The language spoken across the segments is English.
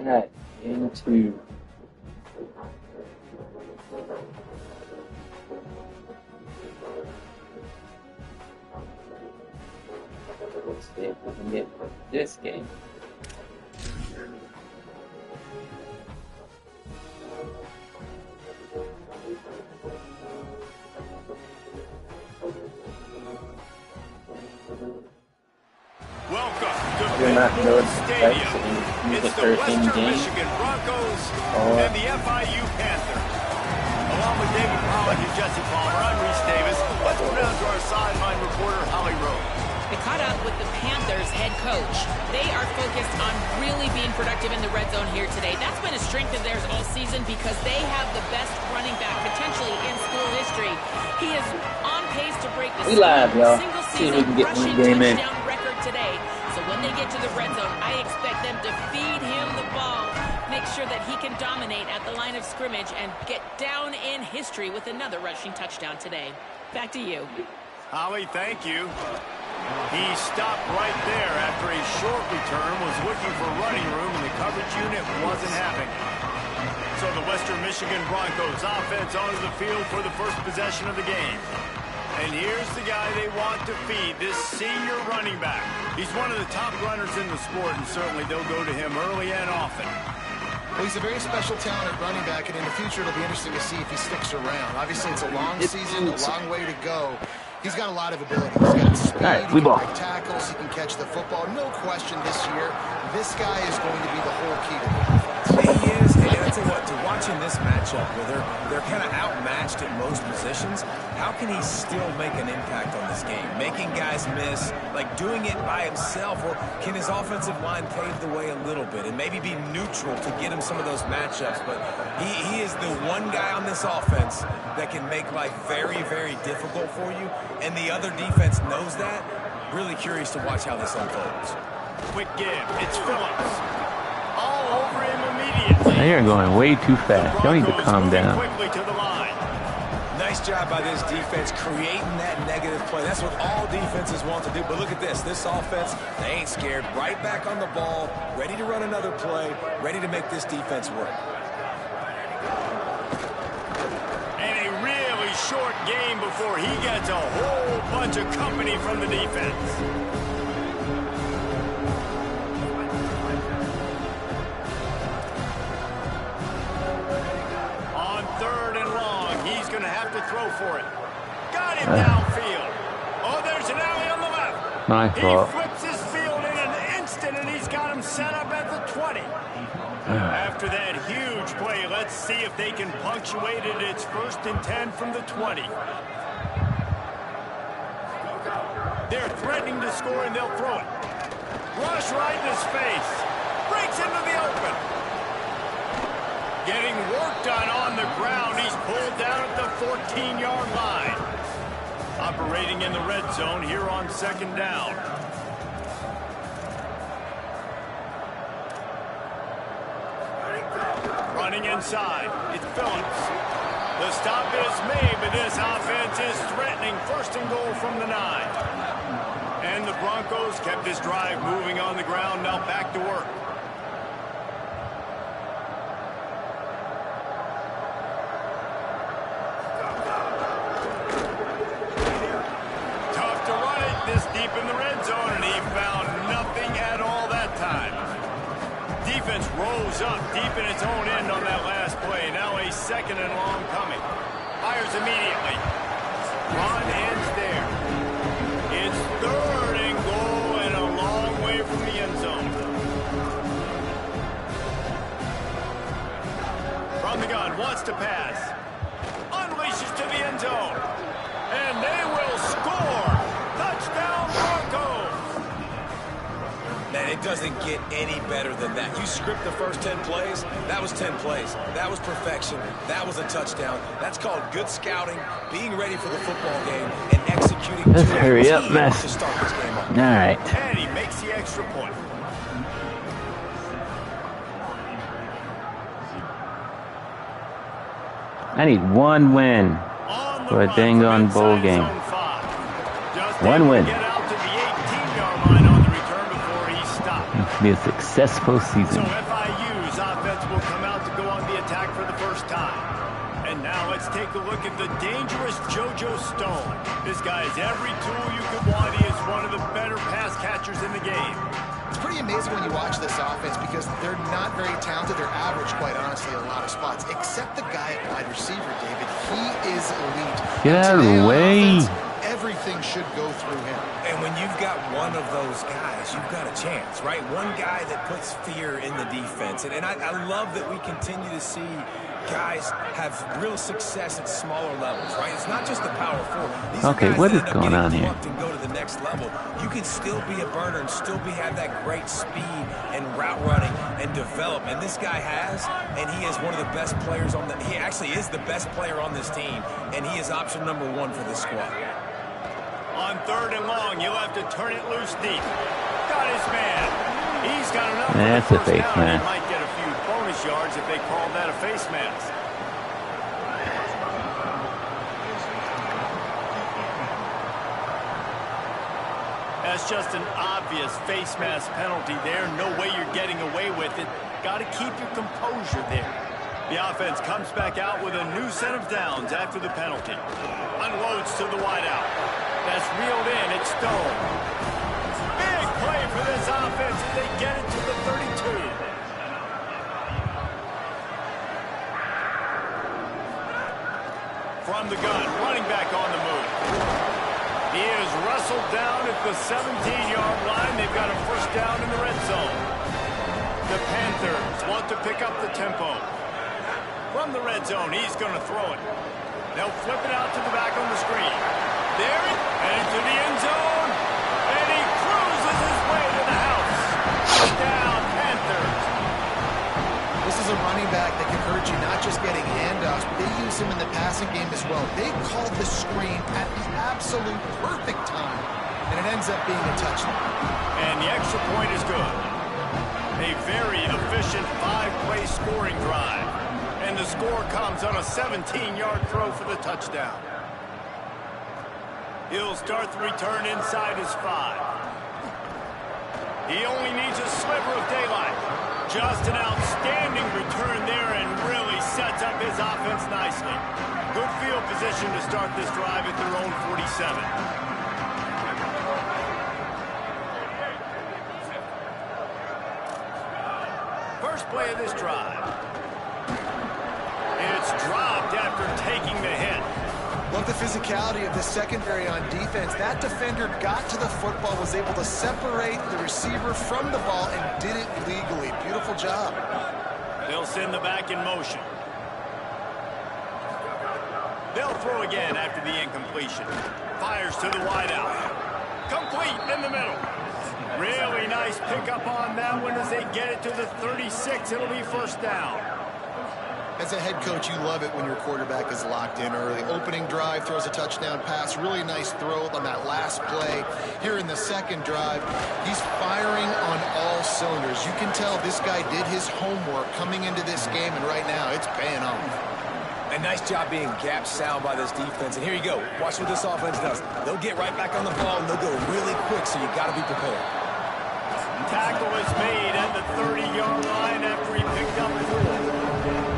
that into let's see if we can get this game. Welcome to Ford Stadium. It's the Western Michigan Broncos and the FIU Panthers. Along with David Pollock and Jesse Palmer, I'm Reese Davis. Let's go down to our sideline reporter, Holly Rose. I caught up with the Panthers head coach. They are focused on really being productive in the red zone here today. That's been a strength of theirs all season because they have the best running back potentially in school history. He is on pace to break the single-season rushing touchdown record today. So when they get to the red zone, I expect them to feed him the ball, make sure that he can dominate at the line of scrimmage and get down in history with another rushing touchdown today. Back to you. Holly, thank you. He stopped right there after a short return, was looking for running room, and the coverage unit wasn't having it. So the Western Michigan Broncos offense onto the field for the first possession of the game. And here's the guy they want to feed, this senior running back. He's one of the top runners in the sport, and certainly they'll go to him early and often. Well, he's a very special talent at running back, and in the future it'll be interesting to see if he sticks around. Obviously, it's a long season, a long way to go. He's got a lot of ability. He's got speed, he can break tackles, he can catch the football. No question this year, this guy is going to be the whole key to the offense. He is, and I tell you what, to watching this matchup where they're kind of outmatched at most positions, how can he still make an impact on this game? Making guys miss, like doing it by himself, or can his offensive line pave the way a little bit and maybe be neutral to get him some of those matchups? But he is the one guy on this offense that can make life very, very difficult for you, and the other defense knows that. Really curious to watch how this unfolds. Quick give. It's Phillips. All over him immediately. They are going way too fast. Y'all need to calm down. Quickly to the line. Nice job by this defense creating that negative play. That's what all defenses want to do. But look at this. This offense, they ain't scared. Right back on the ball, ready to run another play, ready to make this defense work. And a really short game before he gets a whole bunch of company from the defense. Throw for it. Got him downfield. Oh, there's an alley on the left. My fault. He flips his field in an instant, and he's got him set up at the 20. After that huge play, let's see if they can punctuate it. It's 1st and 10 from the 20. They're threatening to score, and they'll throw it. Rush right in his face. Breaks into the open. Getting work done on the ground. He's pulled down at the 14-yard line. Operating in the red zone here on 2nd down. Running inside. It's Phillips. The stop is made, but this offense is threatening. 1st and goal from the 9. And the Broncos kept this drive moving on the ground. Now back to work. In the red zone, and he found nothing at all that time. Defense rose up deep in its own end on that last play. Now a 2nd and long coming. Fires immediately. Run ends there. It's 3rd and goal and a long way from the end zone. From the gun, wants to pass. Unleashes to the end zone. And they will score. Touchdown Broncos! Man, it doesn't get any better than that. You script the first 10 plays, that was 10 plays. That was perfection. That was a touchdown. That's called good scouting, being ready for the football game, and executing Let's hurry up, mess. To start this game off. All right. And he makes the extra point. I need one win for a dang on bowl game. One win. Get out to the 18-yard line on the return before he stopped. It should be a successful season. So FIU's And now let's take a look at the dangerous JoJo Stone. This guy has every tool you could want. He is one of the better pass catchers in the game. It's pretty amazing when you watch this offense because they're not very talented. They're average, quite honestly, in a lot of spots. Except the guy at wide receiver, David. He is elite. Get out of the way. Everything should go through him. And when you've got one of those guys, you've got a chance, right? One guy that puts fear in the defense. And I love that we continue to see guys have real success at smaller levels, right? It's not just the power four. These okay, are guys what that is going on here? And go to the next level. You can still be a burner and still have that great speed and route running and develop. And this guy has, and he is one of the best players on the. He actually is the best player on this team, and he is option number 1 for this squad. On 3rd and long, you'll have to turn it loose deep. Got his man. He's got enough. That's a face mask. He might get a few bonus yards if they call that a face mask. That's just an obvious face mask penalty there. No way you're getting away with it. Got to keep your composure there. The offense comes back out with a new set of downs after the penalty. Unloads to the wideout. That's reeled in. It's Stone. Big play for this offense as they get it to the 32. From the gun, running back on the move. He is wrestled down at the 17-yard line. They've got a first down in the red zone. The Panthers want to pick up the tempo. From the red zone, he's going to throw it. They'll flip it out to the back on the screen. There it, and into the end zone. And he cruises his way to the house. Down, Panthers. This is a running back that can hurt you, not just getting handoffs, but they use him in the passing game as well. They called the screen at the absolute perfect time, and it ends up being a touchdown. And the extra point is good. A very efficient 5-play scoring drive. And the score comes on a 17-yard throw for the touchdown. He'll start the return inside his 5. He only needs a sliver of daylight. Just an outstanding return there and really sets up his offense nicely. Good field position to start this drive at their own 47. First play of this drive. It's dropped after taking the hit. Love the physicality of the secondary on defense. That defender got to the football, was able to separate the receiver from the ball, and did it legally. Beautiful job. They'll send the back in motion. They'll throw again after the incompletion. Fires to the wideout. Complete in the middle. Really nice pickup on that one as they get it to the 36. It'll be first down. As a head coach, you love it when your quarterback is locked in early. Opening drive, throws a touchdown pass. Really nice throw on that last play. Here in the second drive, he's firing on all cylinders. You can tell this guy did his homework coming into this game, and right now it's paying off. A nice job being gap sound by this defense. And here you go. Watch what this offense does. They'll get right back on the ball, and they'll go really quick, so you got to be prepared. Tackle is made at the 30-yard line after he picked up 4.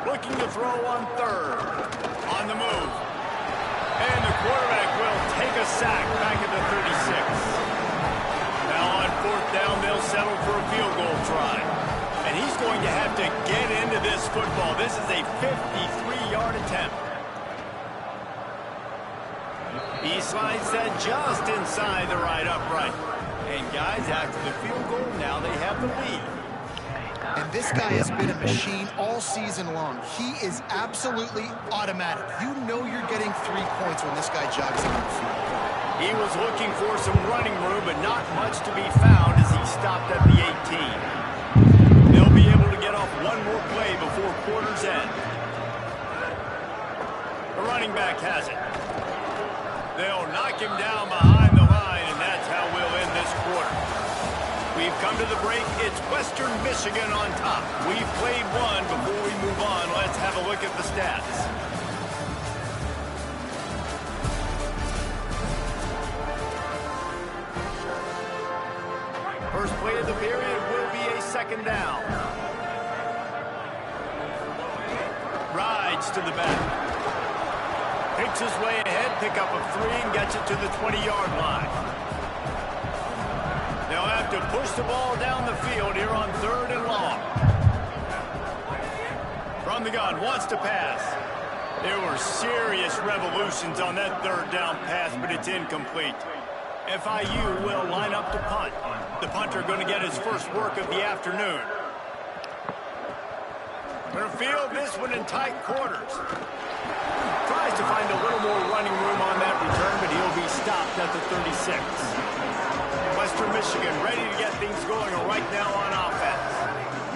Looking to throw on 3rd. On the move. And the quarterback will take a sack back at the 36. Now on 4th down, they'll settle for a field goal try. And he's going to have to get into this football. This is a 53-yard attempt. He slides that just inside the right upright. And guys, after the field goal, now they have the lead. And this guy has been a machine all season long. He is absolutely automatic. You know you're getting 3 points when this guy jogs on the field. He was looking for some running room, but not much to be found as he stopped at the 18. They'll be able to get off one more play before quarter's end. The running back has it. They'll knock him down behind the line, and that's how we'll end this quarter. We've come to the break. It's Western Michigan on top. We've played one. Before we move on, let's have a look at the stats. First play of the period will be a second down. Rides to the back. Picks his way ahead, pick up of 3, and gets it to the 20-yard line. They'll have to push the ball down the field here on 3rd and long. From the gun, wants to pass. There were serious revolutions on that 3rd down pass, but it's incomplete. FIU will line up to punt. The punter going to get his first work of the afternoon. Going to field this one in tight quarters. Tries to find a little more running room on that return, but he'll be stopped at the 36. Western Michigan ready to get things going right now on offense.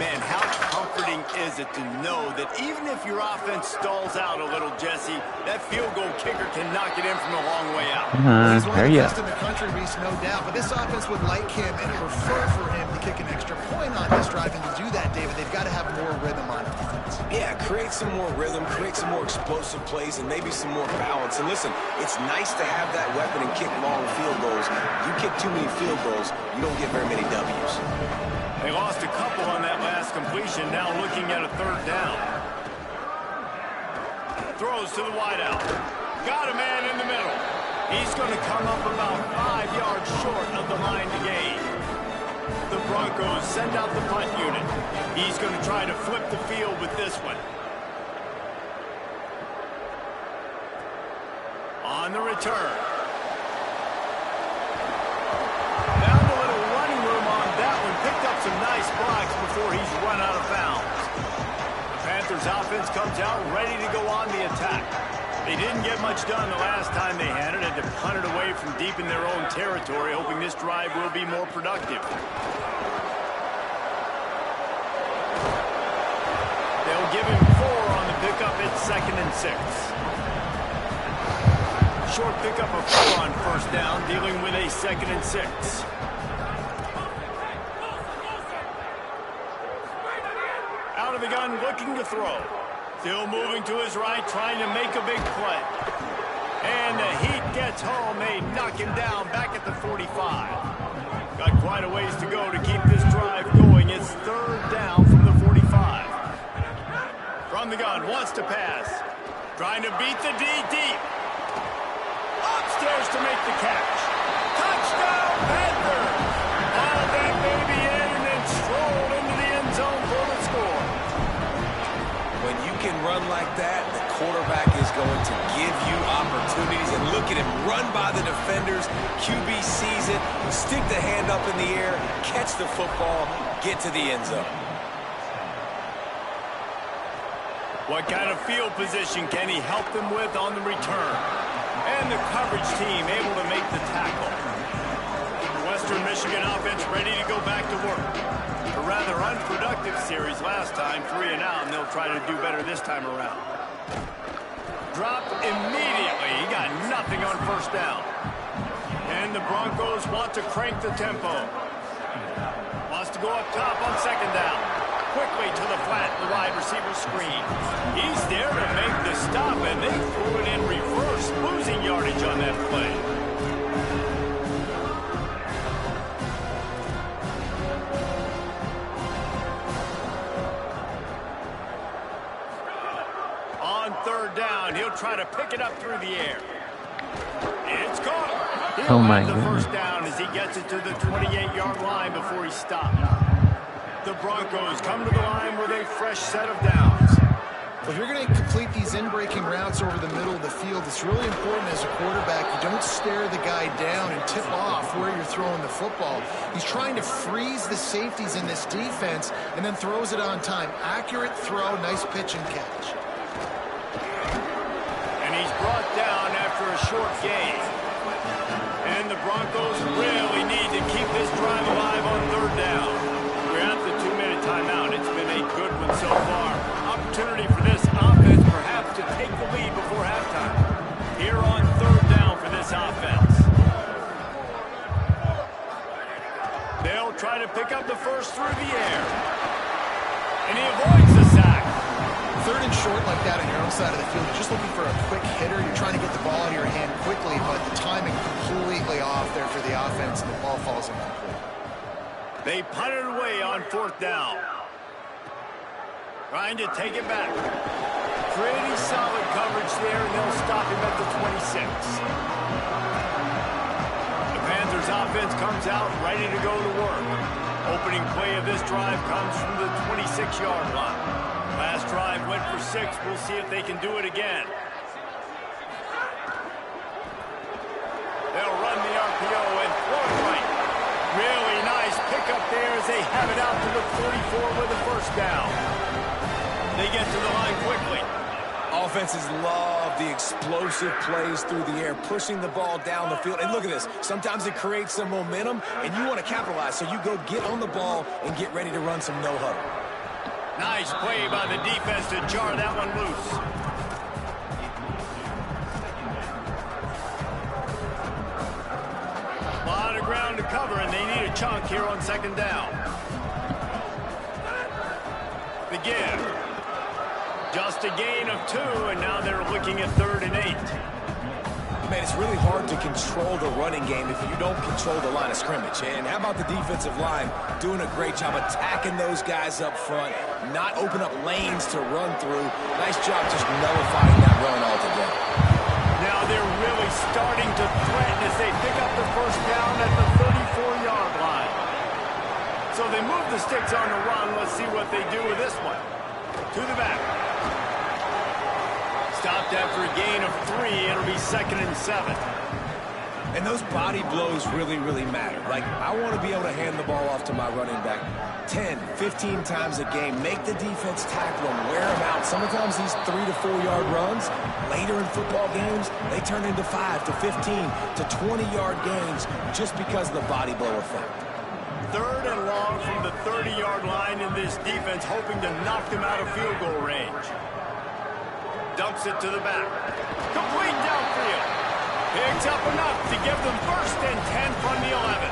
Man, how comforting is it to know that even if your offense stalls out a little, Jesse, that field goal kicker can knock it in from a long way out. He's one of the best in the country, Reese, no doubt. But this offense would like him and prefer for him to kick an extra point on this drive. And to do that, David, they've got to have more rhythm on defense. Yeah, create some more rhythm, create some more explosive plays, and maybe some more balance. And listen, it's nice to have that weapon and kick long field goals. You kick too many field goals, you don't get very many W's. They lost a couple on that last completion, now looking at a 3rd down. Throws to the wideout. Got a man in the middle. He's going to come up about 5 yards short of the line to gain. The Broncos send out the punt unit. He's going to try to flip the field with this one. On the return. Found a little running room on that one. Picked up some nice blocks before he's run out of bounds. The Panthers offense comes out ready to go on the attack. They didn't get much done the last time they had it. Had to punt it away from deep in their own territory, hoping this drive will be more productive. They'll give him 4 on the pickup at 2nd and 6. Short pickup of 4 on 1st down, dealing with a 2nd and 6. Out of the gun, looking to throw. Still moving to his right, trying to make a big play. And the heat gets home. They knock him down back at the 45. Got quite a ways to go to keep this drive going. It's 3rd down from the 45. From the gun, wants to pass. Trying to beat the D deep. Upstairs to make the catch. Touchdown, Panthers! Hauled that baby in and then strolled into the end zone for the score. When you can run like that, the quarterback is going to give you opportunities. And look at him run by the defenders. QB sees it, stick the hand up in the air, catch the football, get to the end zone. What kind of field position can he help them with on the return? And the coverage team able to make the tackle. Western Michigan offense ready to go back to work. A rather unproductive series last time, 3 and out, and they'll try to do better this time around. Dropped immediately. He got nothing on 1st down. And the Broncos want to crank the tempo. Wants to go up top on 2nd down. Quickly to the flat, the wide receiver screen. He's there to make the stop, and they threw it in reverse, losing yardage on that play. On 3rd down, he'll try to pick it up through the air. It's caught. He'll have the 1st down as he gets it to the 28-yard line before he's stopped. The Broncos come to the line with a fresh set of downs. Well, if you're going to complete these in-breaking routes over the middle of the field, it's really important as a quarterback you don't stare the guy down and tip off where you're throwing the football. He's trying to freeze the safeties in this defense and then throws it on time. Accurate throw, nice pitch and catch. And he's brought down after a short gain. And the Broncos really need to keep this drive alive on 3rd down. We're at the 2-minute timeout. It's been a good one so far. Opportunity for this offense perhaps to take the lead before halftime. Here on 3rd down for this offense. They'll try to pick up the first through the air. And he avoids the sack. 3rd and short like that on your own side of the field. You're just looking for a quick hitter. You're trying to get the ball out of your hand quickly, but the timing completely off there for the offense, and the ball falls incomplete. They punt it away on 4th down. Trying to take it back. Pretty solid coverage there, and they'll stop him at the 26. The Panthers offense comes out ready to go to work. Opening play of this drive comes from the 26-yard line. Last drive went for 6. We'll see if they can do it again. They'll run the RPO and throw it right. Really nice pickup there as they have it out to the 44 with a first down. They get to the line quickly. Offenses love the explosive plays through the air, pushing the ball down the field. And look at this. Sometimes it creates some momentum, and you want to capitalize. So you go get on the ball and get ready to run some no-huddle. Nice play by the defense to jar that one loose. A lot of ground to cover, and they need a chunk here on 2nd down. The give. Just a gain of 2, and now they're looking at 3rd and 8. Man, it's really hard to control the running game if you don't control the line of scrimmage. And how about the defensive line doing a great job attacking those guys up front, not open up lanes to run through. Nice job just nullifying that run altogether. Now they're really starting to threaten as they pick up the first down at the 34-yard line. So they move the sticks on the run. Let's see what they do with this one. To the back. Stopped after a gain of 3. It'll be 2nd and 7. And those body blows really, really matter. Like, I want to be able to hand the ball off to my running back 10, 15 times a game. Make the defense tackle him, wear him out. Sometimes these 3 to 4 yard runs, later in football games, they turn into 5 to 15 to 20-yard gains just because of the body blow effect. 3rd and long from the 30-yard line in this defense, hoping to knock them out of field goal range. Dumps it to the back. Complete downfield. Picks up enough to give them 1st and 10 from the 11.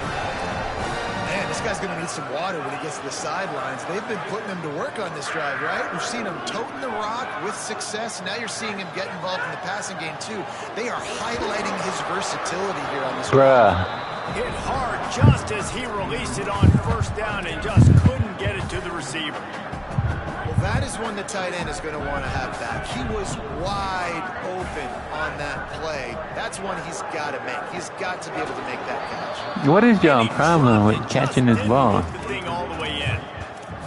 Man, this guy's going to need some water when he gets to the sidelines. They've been putting him to work on this drive, right? We've seen him toting the rock with success. Now you're seeing him get involved in the passing game, too. They are highlighting his versatility here on this drive. Hit hard just as he released it on 1st down and just couldn't get it to the receiver. Well, that is one the tight end is going to want to have back. He was wide open on that play. That's one he's got to make. He's got to be able to make that catch. What is your problem with catching this ball? The thing all the way in.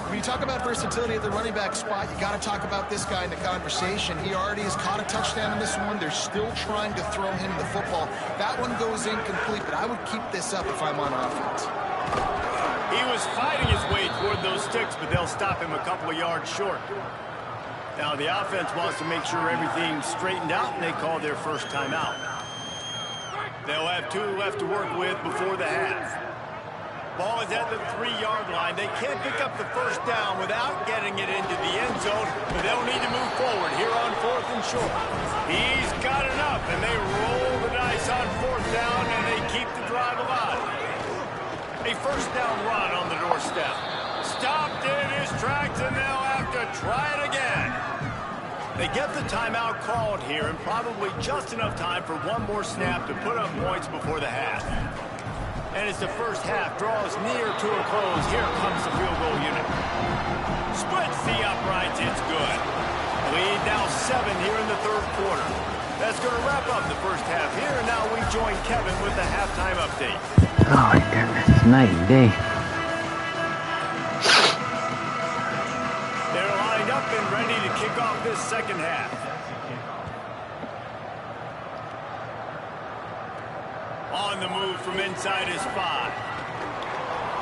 When you talk about versatility at the running back spot, you got to talk about this guy in the conversation. He already has caught a touchdown in this one. They're still trying to throw him the football. That one goes incomplete, but I would keep this up if I'm on offense. He was fighting his way toward those sticks, but they'll stop him a couple of yards short. Now the offense wants to make sure everything's straightened out, and they call their first timeout. They'll have 2 left to work with before the half. Ball is at the 3-yard line. They can't pick up the first down without getting it into the end zone, but they'll need to move forward here on 4th and short. He's got enough, and they roll the dice on 4th down, and they keep the drive alive. A first down run on the doorstep. Stopped in his tracks, and they'll have to try it again. They get the timeout called here, and probably just enough time for one more snap to put up points before the half. And as the first half draws near to a close, here comes the field goal unit. Splits the uprights, it's good. Lead now 7 here in the 3rd quarter. That's going to wrap up the first half here, and now we join Kevin with the halftime update. Oh my goodness, it's night and day. They're lined up and ready to kick off this 2nd half. On the move from inside his 5.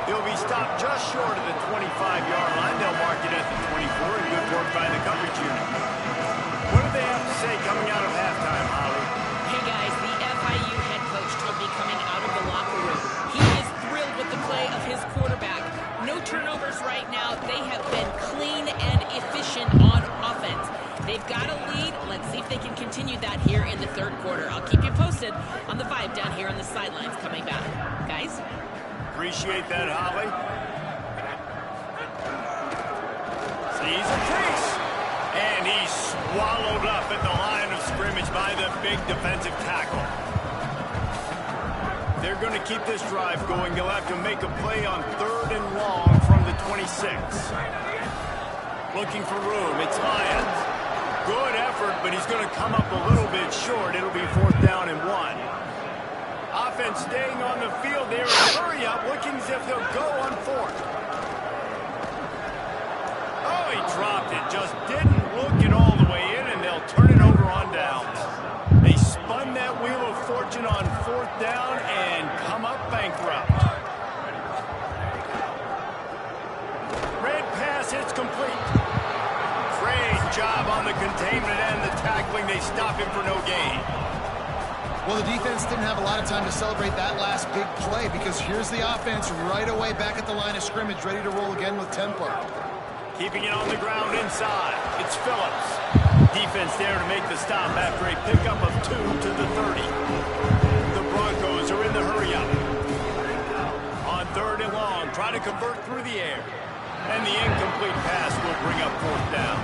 He'll be stopped just short of the 25-yard line. They'll mark it at the 24, and good work by the coverage unit. What do they have to say coming out of halftime, Holly? Hey guys, the FIU head coach told me coming out of the locker room, he is thrilled with the play of his quarterback. No turnovers right now. They have been clean and efficient on offense. They've got a lead. Let's see if they can continue that here in the 3rd quarter. I'll keep you posted on the vibe down here on the sidelines coming back. Guys? Appreciate that, Holly. Sees a crease. And he's swallowed up at the line of scrimmage by the big defensive tackle. they're going to keep this drive going. They'll have to make a play on 3rd and long from the 26. Looking for room. It's Lyons. Good effort, but he's going to come up a little bit short. It'll be 4th down and 1. Offense staying on the field there. Hurry up, looking as if they'll go on 4th. Oh, he dropped it. Just didn't look it all the way in, and they'll turn it over on downs. They spun that wheel of fortune on 4th down and come up bankrupt. Red pass, it's complete. Great job on the containment and the tackling. They stop him for no gain. Well, the defense didn't have a lot of time to celebrate that last big play because here's the offense right away back at the line of scrimmage, ready to roll again with tempo. Keeping it on the ground inside. It's Phillips. Defense there to make the stop after a pickup of 2 to the 30. The Broncos are in the hurry-up. On 3rd and long, try to convert through the air. And the incomplete pass will bring up 4th down.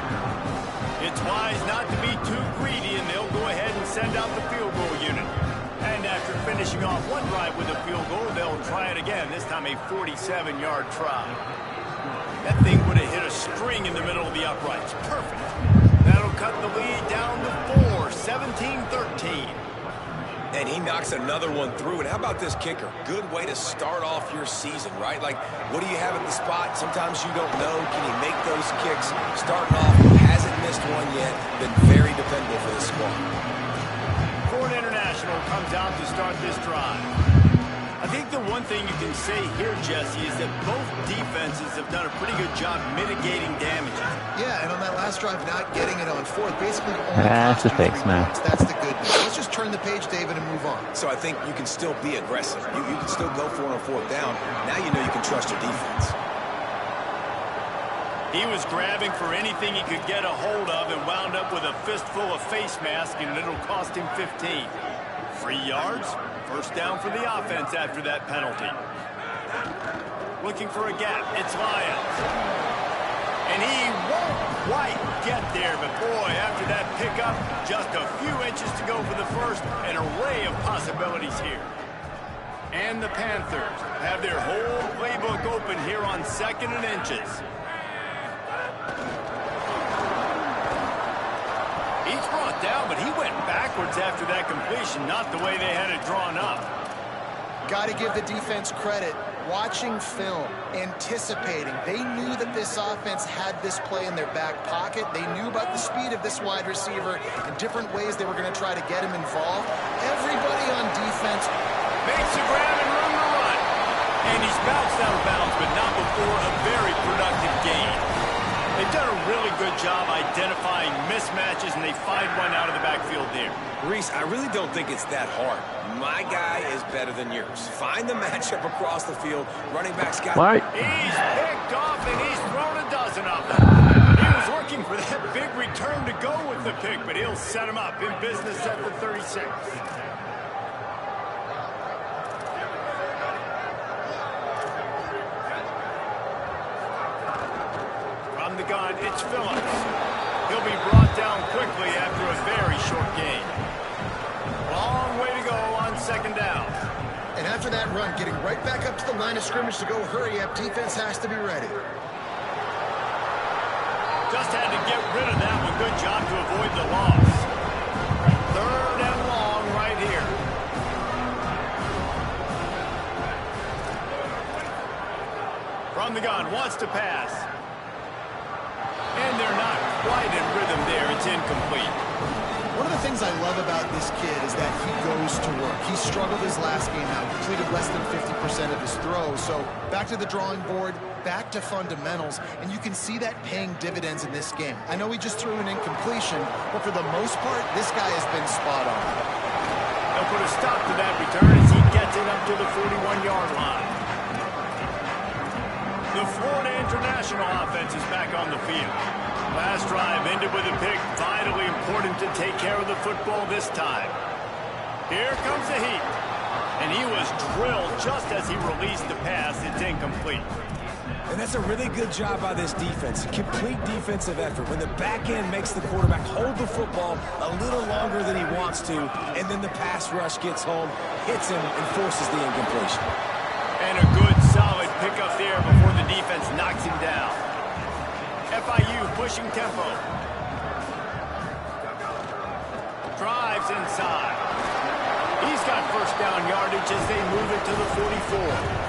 It's wise not to be too greedy, and they'll go ahead and send out the field goal unit. And after finishing off one drive with a field goal, they'll try it again, this time a 47-yard try. That thing would have hit a string in the middle of the uprights. Perfect. That'll cut the lead down to 4, 17-13. And he knocks another one through. And how about this kicker? Good way to start off your season, right? Like, what do you have at the spot? Sometimes you don't know. Can he make those kicks? Starting off, hasn't missed one yet. Been very dependable for this squad. Ford International comes out to start this drive. I think the one thing you can say here, Jesse, is that both defenses have done a pretty good job mitigating damages. Yeah, and on that last drive, not getting it on 4th, basically only That's a fix, man. That's the good news. Let's just turn the page, David, and move on. So I think you can still be aggressive. You can still go for it on 4th down. Now you know you can trust your defense. He was grabbing for anything he could get a hold of and wound up with a fistful of face mask, and it'll cost him 15. 3 yards, 1st down for the offense after that penalty. Looking for a gap, it's Lyons. And he won't quite get there, but boy, after that pickup, just a few inches to go for the first, an array of possibilities here. And the Panthers have their whole playbook open here on 2nd and inches. He's brought down, but he went backwards after that completion, not the way they had it drawn up. Got to give the defense credit. Watching film, anticipating. They knew that this offense had this play in their back pocket. They knew about the speed of this wide receiver and different ways they were going to try to get him involved. Everybody on defense makes a grab and room to run. And he's bounced out of bounds, but not before a very productive gain. They've done a really good job identifying mismatches, and they find one out of the backfield there. Reese, I really don't think it's that hard. My guy is better than yours. Find the matchup across the field. Running back's got... Right. He's picked off, and he's thrown a dozen of them. He was looking for that big return to go with the pick, but he'll set him up in business at the 36. From the gun, it's Phillips. He'll be brought down quickly after a very short gain. Long way to go on 2nd down. And after that run, getting right back up to the line of scrimmage to go hurry up, defense has to be ready. Just had to get rid of that one. Good job to avoid the loss. 3rd and long right here. From the gun, wants to pass. And they're not quite in rhythm there. It's incomplete. One of the things I love about this kid is that he goes to work. He struggled his last game out, completed less than 50% of his throws. So back to the drawing board, back to fundamentals, and you can see that paying dividends in this game. I know he just threw an incompletion, but for the most part, this guy has been spot on. They'll put a stop to that return as he gets it up to the 41-yard line. The Florida International offense is back on the field. Last drive ended with a pick. Vitally important to take care of the football this time. Here comes the heat. And he was drilled just as he released the pass. It's incomplete. And that's a really good job by this defense. Complete defensive effort. When the back end makes the quarterback hold the football a little longer than he wants to, and then the pass rush gets home, hits him, and forces the incompletion. And a good, solid pickup there before the defense knocks him down. FIU pushing tempo. Drives inside. He's got first down yardage as they move it to the 44.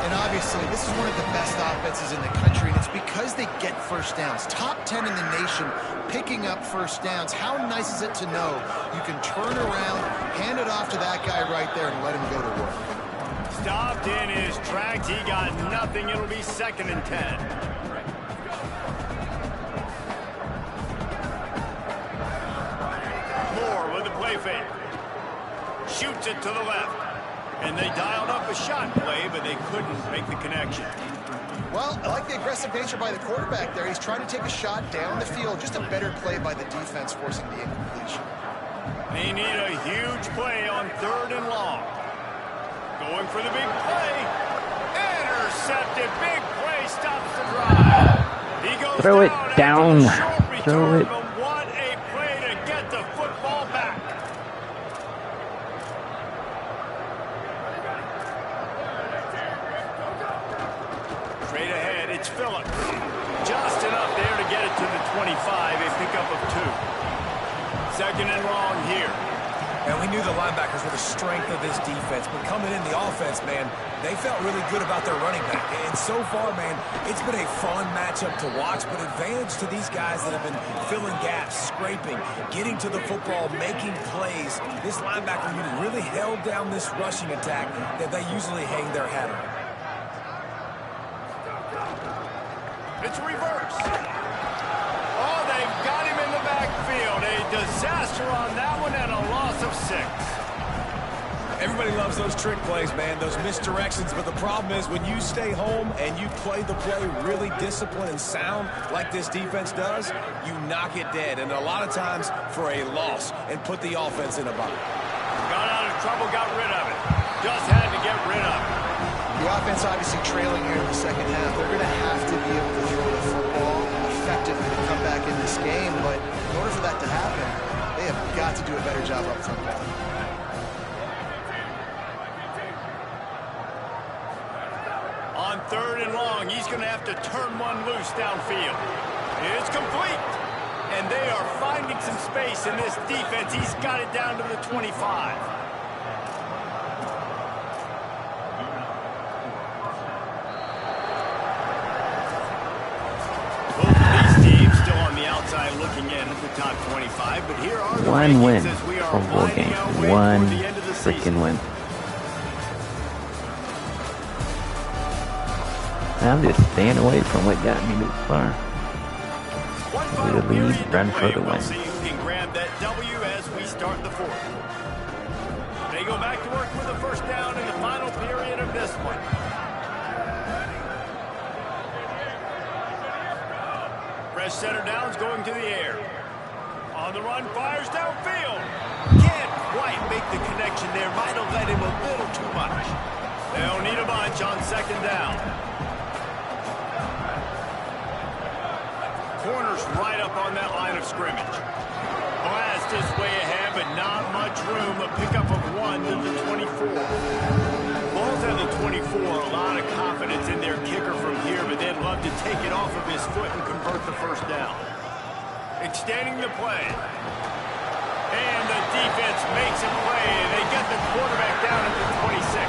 And obviously, this is one of the best offenses in the country, and it's because they get first downs. Top 10 in the nation picking up first downs. How nice is it to know you can turn around, hand it off to that guy right there, and let him go to work. Stopped in his tracks. He got nothing. It'll be 2nd and 10. Moore with the play fake. Shoots it to the left. And they dialed up a shot play, but they couldn't make the connection. Well, I like the aggressive nature by the quarterback there. He's trying to take a shot down the field. Just a better play by the defense forcing the incompletion. They need a huge play on 3rd and long. Going for the big play. Intercepted. Big play stops the drive. He goes Throw it down. Throw it. But what a play to get the football back. Straight ahead, it's Phillips. Just enough there to get it to the 25, a pickup of 2. 2nd and long here. And we knew the linebackers were the strength of this defense, but coming in the offense, man, they felt really good about their running back. And so far, man, it's been a fun matchup to watch, but advantage to these guys that have been filling gaps, scraping, getting to the football, making plays. This linebacker unit really held down this rushing attack that they usually hang their hat on. It's reverse. Oh, they've got him in the backfield. A disaster on that one and a loss of 6. Everybody loves those trick plays, man, those misdirections, but the problem is when you stay home and you play the play really disciplined and sound like this defense does, you knock it dead, and a lot of times for a loss, and put the offense in a bind. Got out of trouble, got rid of it. Just had to get rid of it. The offense obviously trailing here in the 2nd half. They're going to have to be able to throw the football effectively to come back in this game, but in order for that to happen, they have got to do a better job up front. On 3rd and long, he's going to have to turn one loose downfield. It's complete. And they are finding some space in this defense. He's got it down to the 25. Looking in at the top 25, but here are the one win as we are for bowl game. One freaking win. I'm just staying away from what got me this far. We the lead, run for the win. We'll see who can grab that W as we start the 4th. They go back to work with a first down in the final period of this one. Fresh center downs going to the air. On the run, fires downfield. Can't quite make the connection there. Might have led him a little too much. They'll need a bunch on 2nd down. Corner's right up on that line of scrimmage. Blast his way ahead, but not much room. A pickup of 1 to the 24. Ball's at the 24. A lot of confidence in their kicker from here, but they'd love to take it off of his foot and convert the first down. Extending the play. And the defense makes a play, and they get the quarterback down at the 26.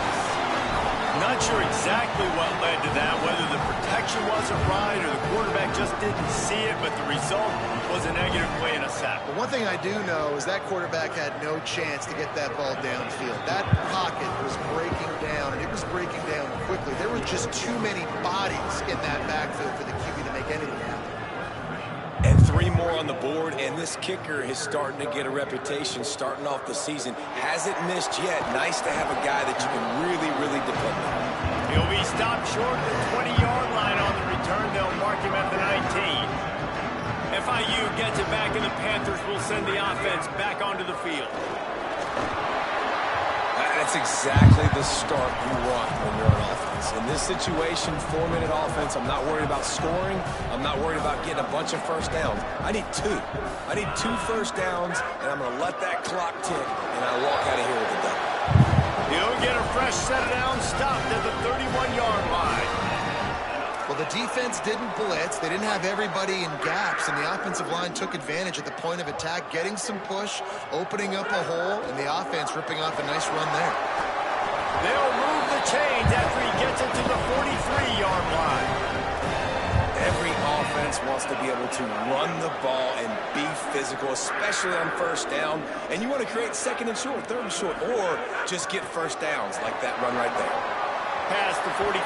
Not sure exactly what led to that, whether the protection wasn't right or the quarterback just didn't see it, but the result was a negative play and a sack. But one thing I do know is that quarterback had no chance to get that ball downfield. That pocket was breaking down, and it was breaking down quickly. There were just too many bodies in that backfield for the QB to make anything happen. And 3 more on the board, and this kicker is starting to get a reputation starting off the season. Hasn't missed yet. Nice to have a guy that you can really, really depend on. He'll be stopped short of the 20-yard line on the return. They'll mark him at the 19. FIU gets it back, and the Panthers will send the offense back onto the field. That's exactly the start you want when you're on offense. is. In this situation, 4-minute offense, I'm not worried about scoring. I'm not worried about getting a bunch of first downs. I need 2. I need 2 first downs, and I'm going to let that clock tick, and I walk out of here with a dub. He'll get a fresh set of downs stopped at the 31-yard line. Well, the defense didn't blitz. They didn't have everybody in gaps, and the offensive line took advantage at the point of attack, getting some push, opening up a hole, and the offense ripping off a nice run there. They'll move the chains after he gets it to the 43-yard line. Every offense wants to be able to run the ball and be physical, especially on first down. And you want to create second and short, third and short, or just get first downs like that run right there. Past the 45.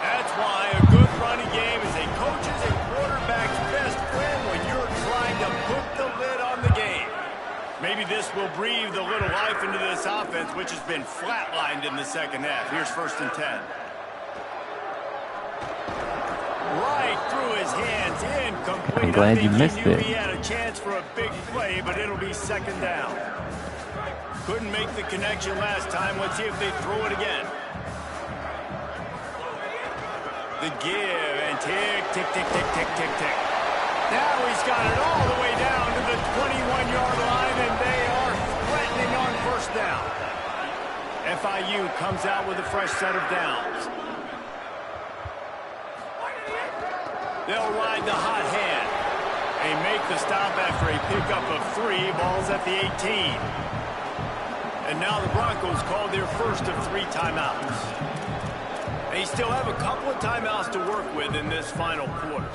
That's why a good running game is a coach's and quarterback's best friend when you're trying to put the lid on the game. Maybe this will breathe a little life into this offense, which has been flatlined in the second half. Here's 1st and 10. Right through his hands, incomplete. I'm glad you missed it. He had a chance for a big play, but it'll be 2nd down. Couldn't make the connection last time. Let's see if they throw it again. The give and tick, tick, tick, tick, tick, tick, tick. Now he's got it all the way down to the 21-yard line, and they are threatening on 1st down. FIU comes out with a fresh set of downs. They'll ride the hot hand. They make the stop after a pickup of 3. Ball's at the 18. And now the Broncos call their first of 3 timeouts. They still have a couple of timeouts to work with in this final quarter.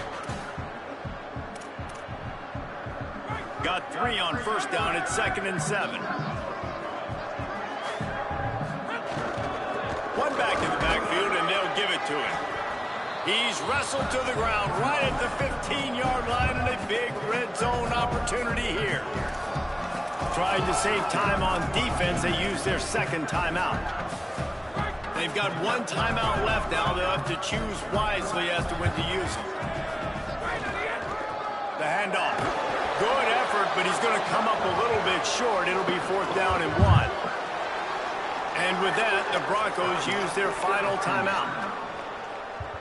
Got 3 on 1st down at 2nd and 7. One back in the backfield, and they'll give it to him. He's wrestled to the ground right at the 15-yard line, and a big red zone opportunity here. Trying to save time on defense, they use their 2nd timeout. They've got 1 timeout left now. They'll have to choose wisely as to when to use it. The handoff. Good effort, but he's going to come up a little bit short. It'll be 4th down and 1. And with that, the Broncos use their final timeout.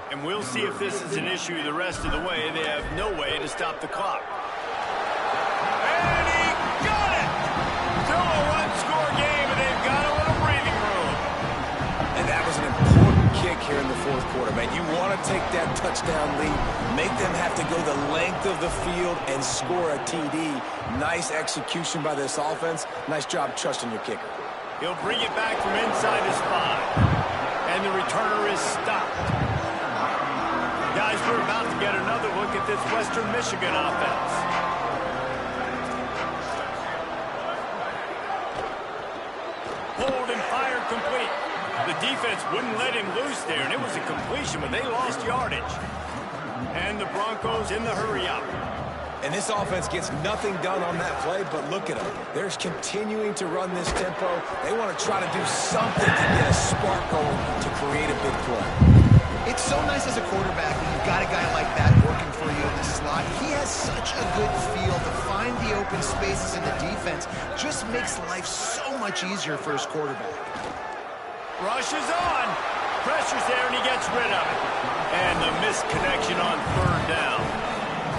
And we'll see if this is an issue the rest of the way. They have no way to stop the clock. And he got it! Still a one-score game, and they've got a little breathing room. And that was an important kick here in the 4th quarter, man. You want to take that touchdown lead, make them have to go the length of the field and score a TD. Nice execution by this offense. Nice job trusting your kicker. He'll bring it back from inside his 5. And the returner is stopped. Guys, we're about to get another look at this Western Michigan offense. Hold and fire complete. The defense wouldn't let him loose there, and it was a completion, but they lost yardage. And the Broncos in the hurry-up. And this offense gets nothing done on that play, but look at them. They're continuing to run this tempo. They want to try to do something to get a spark going to create a big play. It's so nice as a quarterback when you've got a guy like that working for you in the slot. He has such a good feel to find the open spaces in the defense. Just makes life so much easier for his quarterback. Rush is on. Pressure's there, and he gets rid of it. And the missed connection on 3rd down.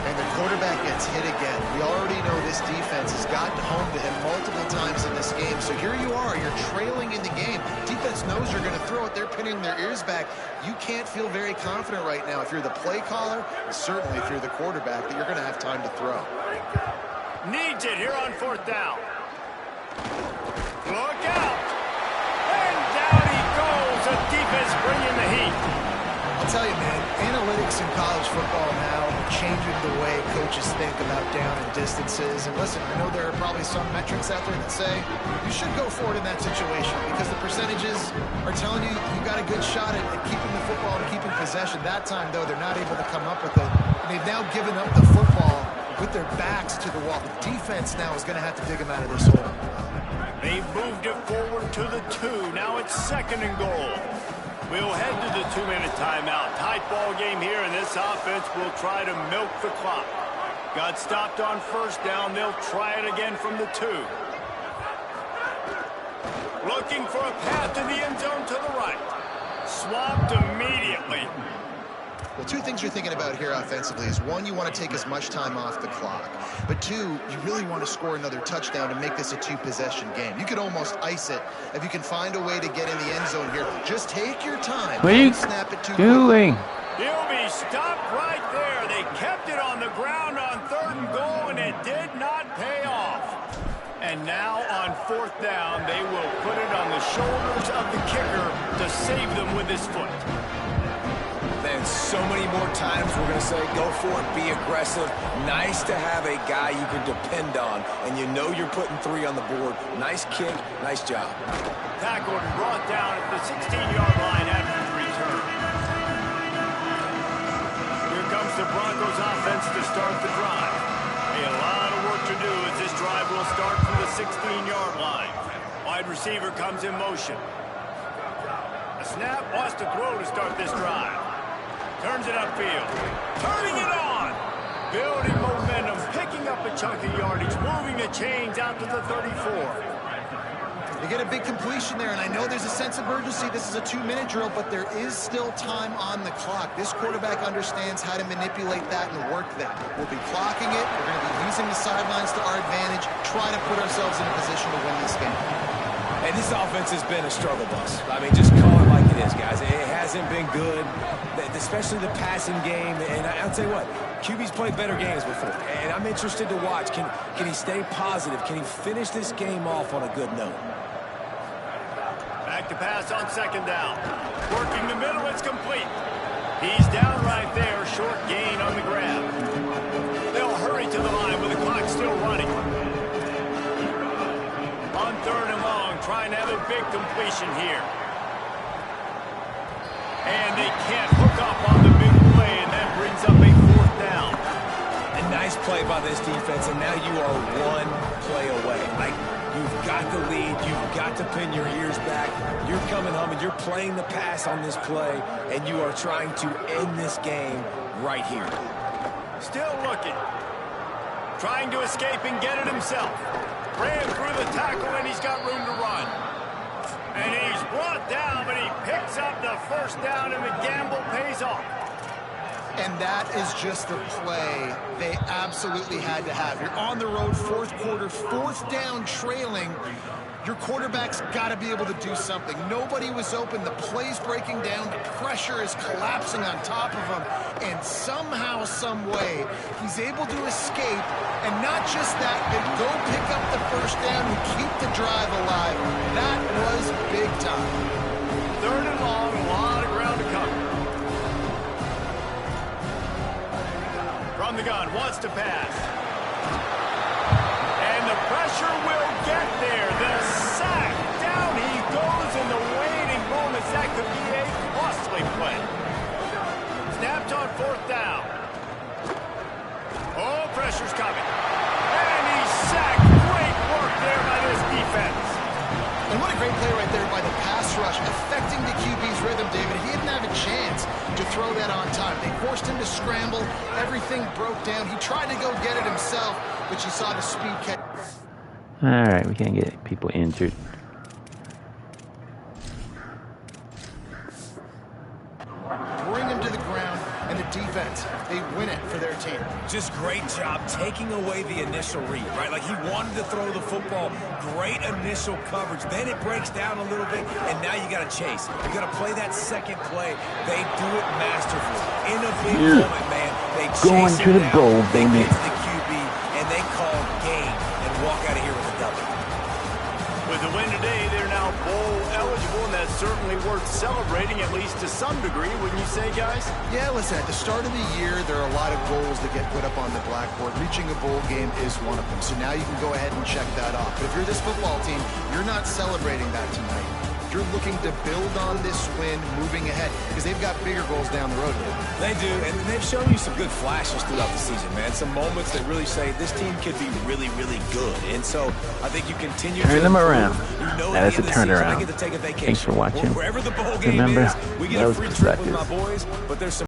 And the quarterback gets hit again. We already know this defense has gotten home to him multiple times in this game. So here you are, you're trailing in the game. Defense knows you're going to throw it. They're pinning their ears back. You can't feel very confident right now if you're the play caller, and certainly if you're the quarterback, that you're going to have time to throw. Needs it here on 4th down. Look out. And down he goes. The defense bringing the heat. I'll tell you, man, analytics in college football now are changing the way coaches think about down and distances. And listen, I know there are probably some metrics out there that say you should go for it in that situation because the percentages are telling you you got a good shot at keeping the football and keeping possession. That time, though, they're not able to come up with it. And they've now given up the football with their backs to the wall. The defense now is going to have to dig them out of this hole. They've moved it forward to the 2. Now it's 2nd and goal. We'll head to the 2-minute timeout. Tight ball game here, and this offense will try to milk the clock. Got stopped on 1st down. They'll try it again from the 2. Looking for a path to the end zone to the right. Swap efficiently. Well, two things you're thinking about here offensively is, one, you want to take as much time off the clock. But two, you really want to score another touchdown to make this a two-possession game. You could almost ice it if you can find a way to get in the end zone here. Just take your time. What are you doing? He'll be stopped right there. They kept it on the ground on 3rd and goal, and it did not pay off. And now on 4th down, they will put it on the shoulders of the kicker to save them with his foot. And so many more times we're going to say, go for it, be aggressive. Nice to have a guy you can depend on, and you know you're putting 3 on the board. Nice kick, nice job. Tackled and brought down at the 16-yard line after the return. Here comes the Broncos offense to start the drive. A lot of work to do as this drive will start from the 16-yard line. Wide receiver comes in motion. A snap, wants to throw to start this drive. Turns it upfield. Turning it on. Building momentum. Picking up a chunk of yardage. Moving the chains out to the 34. You get a big completion there, and I know there's a sense of urgency. This is a 2-minute drill, but there is still time on the clock. This quarterback understands how to manipulate that and work that. We'll be clocking it. We're going to be using the sidelines to our advantage. Try to put ourselves in a position to win this game. And this offense has been a struggle bus. I mean, just call it like it is, guys. It hasn't been good, especially the passing game. And I'll tell you what, QB's played better games before. And I'm interested to watch. Can he stay positive? Can he finish this game off on a good note? Back to pass on 2nd down. Working the middle, it's complete. He's down right there, short gain on the grab. They'll hurry to the line with the clock still running. On 3rd and long, trying to have a big completion here. And they can't hook up on the big play, and that brings up a 4th down. A nice play by this defense, and now you are 1 play away. Like, you've got the lead, you've got to pin your ears back. You're coming home, and you're playing the pass on this play, and you are trying to end this game right here. Still looking. Trying to escape and get it himself. Ran through the tackle, and he's got room to run. And he's brought down, but he picks up the 1st down, and the gamble pays off. And that is just the play they absolutely had to have. You're on the road, 4th quarter, 4th down trailing. Your quarterback's got to be able to do something. Nobody was open. The play's breaking down. The pressure is collapsing on top of him. And somehow, some way, he's able to escape. And not just that, they go pick up the 1st down and keep the drive alive. That was big time. 3rd and long, a lot of ground to cover. From the gun, wants to pass. And the pressure will get there. The sack. Down he goes in the waiting bonus. That could be a costly play. Snapped on 4th down. Oh, pressure's coming. And he's sacked. Great work there by this defense. And what a great play right there by the pass rush, affecting the QB's rhythm, David. He didn't have a chance to throw that on time. They forced him to scramble. Everything broke down. He tried to go get it himself, but you saw the speed catch. All right, we can't get people injured. Bring him to the ground, and the defense, they win it for their team. Just great job taking away the initial read, right? Like, he wanted to throw the football. Great initial coverage. Then it breaks down a little bit, and now you got to chase. You got to play that 2nd play. They do it masterfully. In a big moment, man, they chase going to the goal, baby. They get to the QB, and they call game and walk out of here with a W. With the win today, they're now bowl eligible, and that's certainly worth celebrating, at least to some degree, wouldn't you say, guys? Yeah, listen, at the start of the year, there are a lot of goals that get put up on the blackboard. Reaching a bowl game is one of them. So now you can go ahead and check that off. But if you're this football team, you're not celebrating that tonight. You're looking to build on this win moving ahead because they've got bigger goals down the road. They do, and they've shown you some good flashes throughout the season, man. Some moments that really say this team could be really, really good. And so I think you continue to turn them around. You know, that is a turnaround. I get to take a vacation. Thanks for watching. Wherever the bowl game Remember, is, we get a free trip with my suckers. boys, but there's some